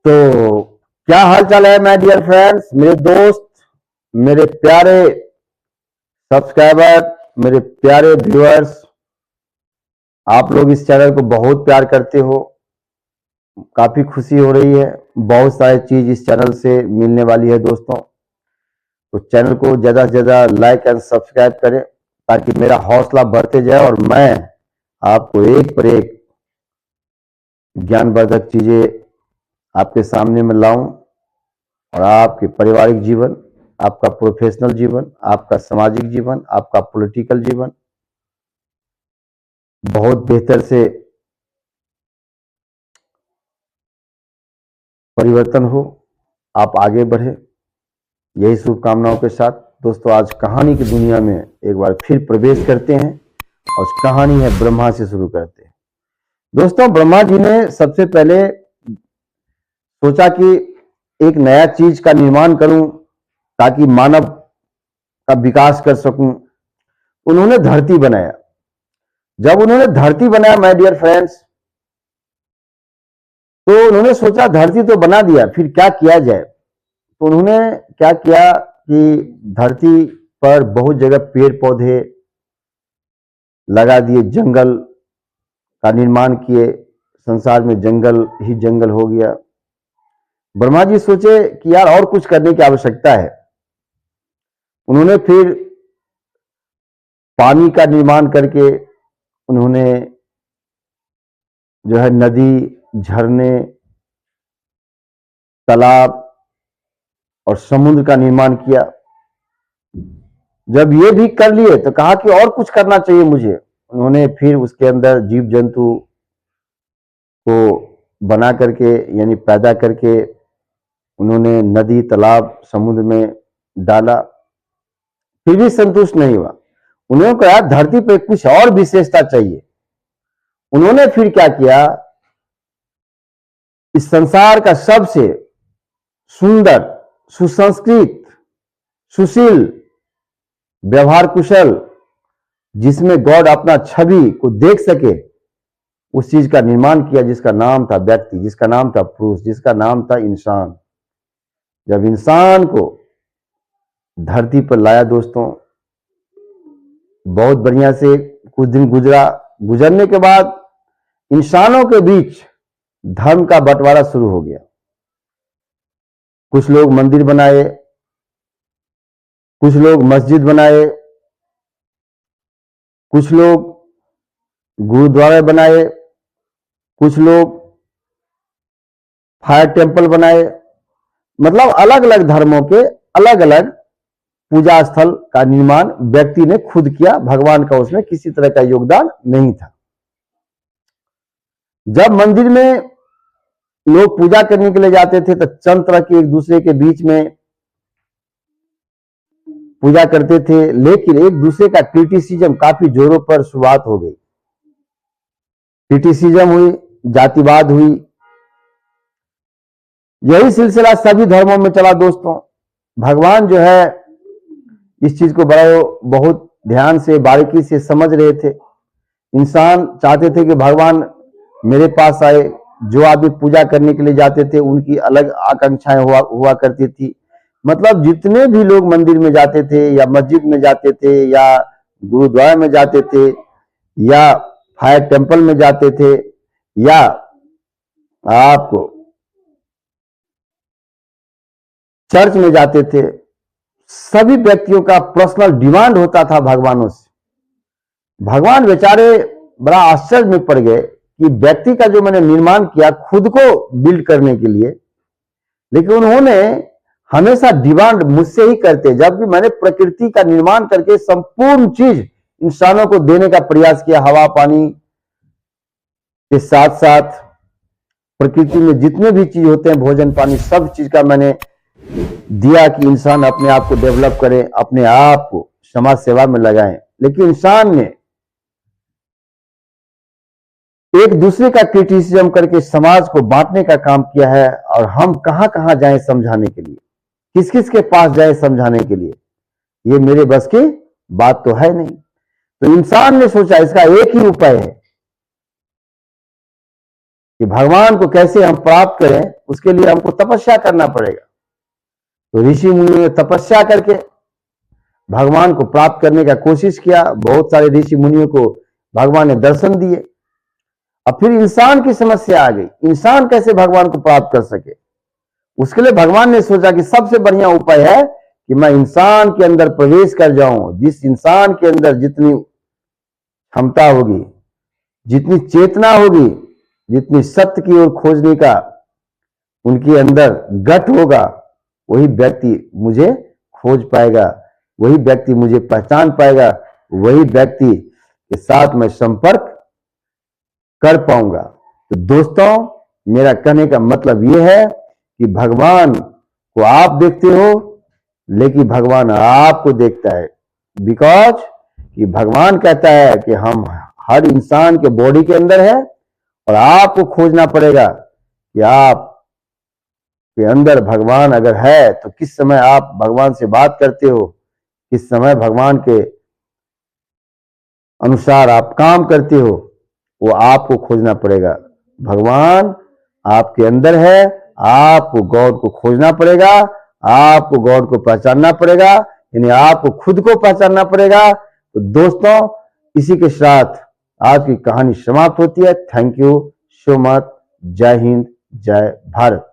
तो क्या हाल चाल है माय डियर फ्रेंड्स, मेरे दोस्त, मेरे प्यारे सब्सक्राइबर, मेरे प्यारे व्यूअर्स। आप लोग इस चैनल को बहुत प्यार करते हो, काफी खुशी हो रही है। बहुत सारी चीज इस चैनल से मिलने वाली है दोस्तों। तो चैनल को ज्यादा से ज्यादा लाइक एंड सब्सक्राइब करें ताकि मेरा हौसला बढ़ते जाए और मैं आपको एक पर एक ज्ञानवर्धक चीजें आपके सामने में लाऊं और आपके पारिवारिक जीवन, आपका प्रोफेशनल जीवन, आपका सामाजिक जीवन, आपका पॉलिटिकल जीवन बहुत बेहतर से परिवर्तन हो, आप आगे बढ़े, यही शुभकामनाओं के साथ दोस्तों आज कहानी की दुनिया में एक बार फिर प्रवेश करते हैं और कहानी है ब्रह्मा से शुरू करते हैं। दोस्तों, ब्रह्मा जी ने सबसे पहले सोचा कि एक नया चीज का निर्माण करूं ताकि मानव का विकास कर सकूं। उन्होंने धरती बनाया। जब उन्होंने धरती बनाया माय डियर फ्रेंड्स, तो उन्होंने सोचा धरती तो बना दिया, फिर क्या किया जाए। तो उन्होंने क्या किया कि धरती पर बहुत जगह पेड़ पौधे लगा दिए, जंगल का निर्माण किए। संसार में जंगल ही जंगल हो गया। ब्रह्मा जी सोचे कि यार और कुछ करने की आवश्यकता है। उन्होंने फिर पानी का निर्माण करके उन्होंने जो है नदी, झरने, तालाब और समुद्र का निर्माण किया। जब ये भी कर लिए तो कहा कि और कुछ करना चाहिए मुझे। उन्होंने फिर उसके अंदर जीव जंतु को बना करके यानी पैदा करके उन्होंने नदी, तालाब, समुद्र में डाला। फिर भी संतुष्ट नहीं हुआ। उन्होंने कहा धरती पे कुछ और विशेषता चाहिए। उन्होंने फिर क्या किया, इस संसार का सबसे सुंदर, सुसंस्कृत, सुशील, व्यवहार कुशल, जिसमें गॉड अपना छवि को देख सके, उस चीज का निर्माण किया जिसका नाम था व्यक्ति, जिसका नाम था पुरुष, जिसका नाम था इंसान। जब इंसान को धरती पर लाया दोस्तों, बहुत बढ़िया से कुछ दिन गुजरा। गुजरने के बाद इंसानों के बीच धर्म का बंटवारा शुरू हो गया। कुछ लोग मंदिर बनाए, कुछ लोग मस्जिद बनाए, कुछ लोग गुरुद्वारे बनाए, कुछ लोग फायर टेम्पल बनाए। मतलब अलग अलग धर्मों के अलग अलग पूजा स्थल का निर्माण व्यक्ति ने खुद किया। भगवान का उसमें किसी तरह का योगदान नहीं था। जब मंदिर में लोग पूजा करने के लिए जाते थे तो चंद तरह के एक दूसरे के बीच में पूजा करते थे, लेकिन एक दूसरे का क्रिटिसिज्म काफी जोरों पर शुरुआत हो गई। क्रिटिसिज्म हुई, जातिवाद हुई। यही सिलसिला सभी धर्मों में चला दोस्तों। भगवान जो है इस चीज को बहुत ध्यान से, बारीकी से समझ रहे थे। इंसान चाहते थे कि भगवान मेरे पास आए। जो आदमी पूजा करने के लिए जाते थे उनकी अलग आकांक्षाएं हुआ करती थी। मतलब जितने भी लोग मंदिर में जाते थे या मस्जिद में जाते थे या गुरुद्वारा में जाते थे या फायर टेम्पल में जाते थे या आपको चर्च में जाते थे, सभी व्यक्तियों का पर्सनल डिमांड होता था भगवानों से। भगवान बेचारे बड़ा आश्चर्य में पड़ गए कि व्यक्ति का जो मैंने निर्माण किया खुद को बिल्ड करने के लिए, लेकिन उन्होंने हमेशा डिमांड मुझसे ही करते, जबकि मैंने प्रकृति का निर्माण करके संपूर्ण चीज इंसानों को देने का प्रयास किया। हवा पानी के साथ साथ प्रकृति में जितने भी चीज होते हैं, भोजन पानी, सब चीज का मैंने दिया कि इंसान अपने आप को डेवलप करे, अपने आप को समाज सेवा में लगाएं। लेकिन इंसान ने एक दूसरे का क्रिटिसिज्म करके समाज को बांटने का काम किया है। और हम कहां कहां जाएं समझाने के लिए, किस किस के पास जाएं समझाने के लिए, ये मेरे बस की बात तो है नहीं। तो इंसान ने सोचा इसका एक ही उपाय है कि भगवान को कैसे हम प्राप्त करें, उसके लिए हमको तपस्या करना पड़ेगा। तो ऋषि मुनि ने तपस्या करके भगवान को प्राप्त करने का कोशिश किया। बहुत सारे ऋषि मुनियों को भगवान ने दर्शन दिए। अब फिर इंसान की समस्या आ गई, इंसान कैसे भगवान को प्राप्त कर सके। उसके लिए भगवान ने सोचा कि सबसे बढ़िया उपाय है कि मैं इंसान के अंदर प्रवेश कर जाऊं। जिस इंसान के अंदर जितनी क्षमता होगी, जितनी चेतना होगी, जितनी सत्य की ओर खोजने का उनके अंदर गट होगा, वही व्यक्ति मुझे खोज पाएगा, वही व्यक्ति मुझे पहचान पाएगा, वही व्यक्ति के साथ मैं संपर्क कर पाऊंगा। तो दोस्तों, मेरा कहने का मतलब यह है कि भगवान को आप देखते हो, लेकिन भगवान आपको देखता है। बिकॉज कि भगवान कहता है कि हम हर इंसान के बॉडी के अंदर है, और आपको खोजना पड़ेगा कि आप के अंदर भगवान अगर है तो किस समय आप भगवान से बात करते हो, किस समय भगवान के अनुसार आप काम करते हो, वो आपको खोजना पड़ेगा। भगवान आपके अंदर है, आपको गॉड को खोजना पड़ेगा, आपको गॉड को पहचानना पड़ेगा, यानी आपको खुद को पहचानना पड़ेगा। तो दोस्तों, इसी के साथ आज की कहानी समाप्त होती है। Thank you so much. जय हिंद, जय भारत।